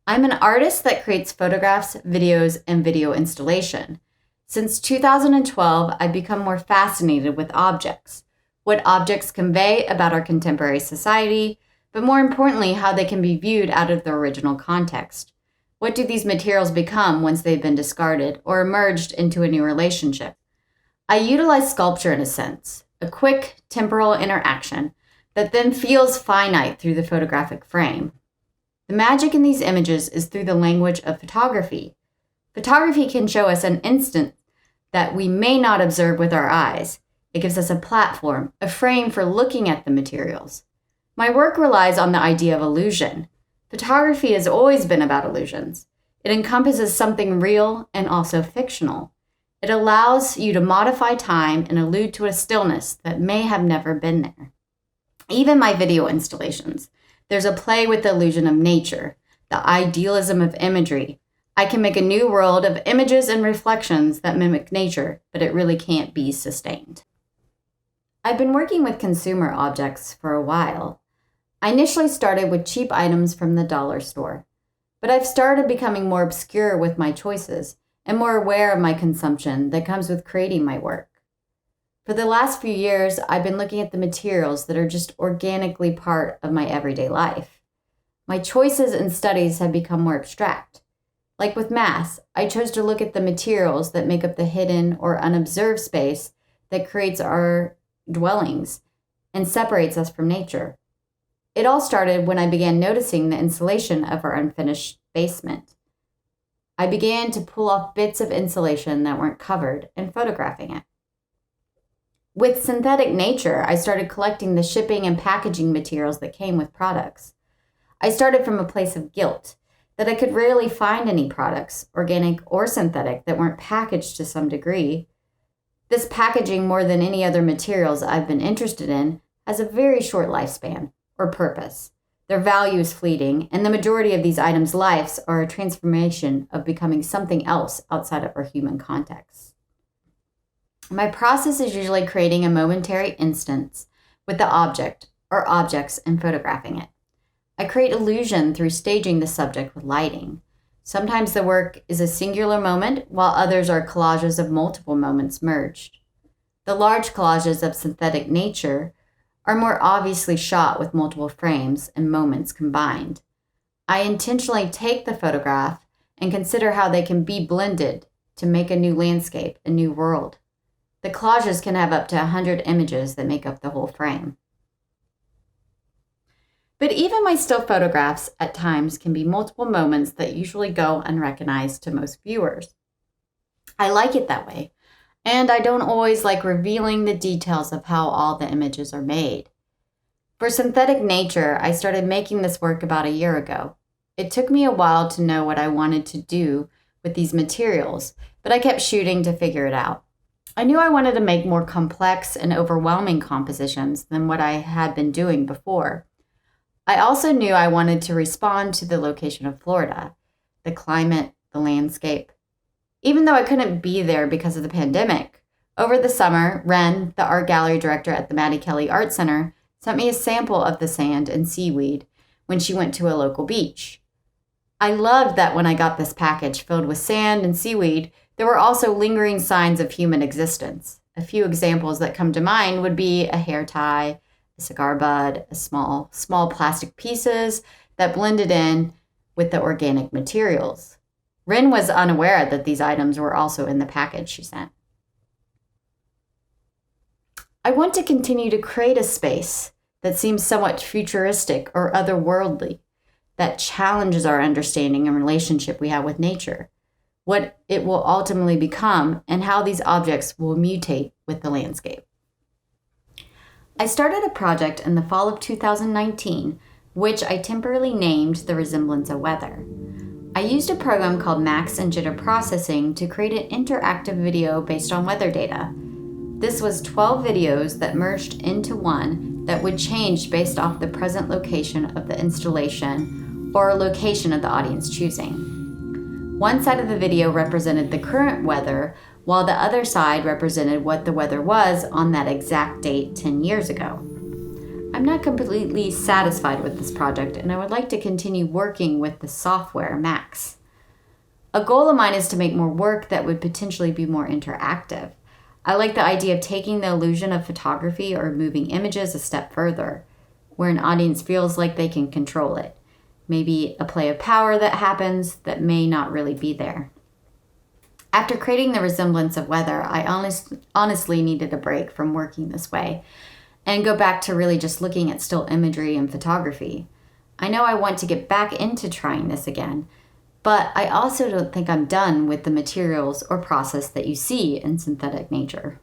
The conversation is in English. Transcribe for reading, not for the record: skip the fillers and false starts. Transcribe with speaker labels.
Speaker 1: I'm an artist that creates photographs, videos, and video installation. Since 2012, I've become more fascinated with objects, what objects convey about our contemporary society, but more importantly, how they can be viewed out of their original context. What do these materials become once they've been discarded or emerged into a new relationship? I utilize sculpture in a sense, a quick temporal interaction that then feels finite through the photographic frame. The magic in these images is through the language of photography. Photography can show us an instant that we may not observe with our eyes. It gives us a platform, a frame for looking at the materials. My work relies on the idea of illusion. Photography has always been about illusions. It encompasses something real and also fictional. It allows you to modify time and allude to a stillness that may have never been there. Even my video installations, there's a play with the illusion of nature, the idealism of imagery. I can make a new world of images and reflections that mimic nature, but it really can't be sustained. I've been working with consumer objects for a while. I initially started with cheap items from the dollar store, but I've started becoming more obscure with my choices and more aware of my consumption that comes with creating my work. For the last few years, I've been looking at the materials that are just organically part of my everyday life. My choices and studies have become more abstract. Like with mass, I chose to look at the materials that make up the hidden or unobserved space that creates our dwellings and separates us from nature. It all started when I began noticing the insulation of our unfinished basement. I began to pull off bits of insulation that weren't covered and photographing it. With synthetic nature, I started collecting the shipping and packaging materials that came with products. I started from a place of guilt, that I could rarely find any products, organic or synthetic, that weren't packaged to some degree. This packaging, more than any other materials I've been interested in, has a very short lifespan or purpose. Their value is fleeting, and the majority of these items' lives are a transformation of becoming something else outside of our human context. My process is usually creating a momentary instance with the object or objects and photographing it. I create illusion through staging the subject with lighting. Sometimes the work is a singular moment, while others are collages of multiple moments merged. The large collages of synthetic nature are more obviously shot with multiple frames and moments combined. I intentionally take the photograph and consider how they can be blended to make a new landscape, a new world. The collages can have up to 100 images that make up the whole frame. But even my still photographs at times can be multiple moments that usually go unrecognized to most viewers. I like it that way, and I don't always like revealing the details of how all the images are made. For synthetic nature, I started making this work about a year ago. It took me a while to know what I wanted to do with these materials, but I kept shooting to figure it out. I knew I wanted to make more complex and overwhelming compositions than what I had been doing before. I also knew I wanted to respond to the location of Florida, the climate, the landscape. Even though I couldn't be there because of the pandemic, over the summer, Ren, the art gallery director at the Maddie Kelly Art Center, sent me a sample of the sand and seaweed when she went to a local beach. I loved that when I got this package filled with sand and seaweed, there were also lingering signs of human existence. A few examples that come to mind would be a hair tie, a cigar butt, a small plastic pieces that blended in with the organic materials. Rin was unaware that these items were also in the package she sent. I want to continue to create a space that seems somewhat futuristic or otherworldly, that challenges our understanding and relationship we have with nature, what it will ultimately become, and how these objects will mutate with the landscape. I started a project in the fall of 2019, which I temporarily named The Resemblance of Weather. I used a program called Max and Jitter Processing to create an interactive video based on weather data. This was 12 videos that merged into one that would change based off the present location of the installation or a location of the audience choosing. One side of the video represented the current weather, while the other side represented what the weather was on that exact date 10 years ago. I'm not completely satisfied with this project, and I would like to continue working with the software Max. A goal of mine is to make more work that would potentially be more interactive. I like the idea of taking the illusion of photography or moving images a step further, where an audience feels like they can control it. Maybe a play of power that happens that may not really be there. After creating the resemblance of weather, I honestly needed a break from working this way and go back to really just looking at still imagery and photography. I know I want to get back into trying this again, but I also don't think I'm done with the materials or process that you see in synthetic nature.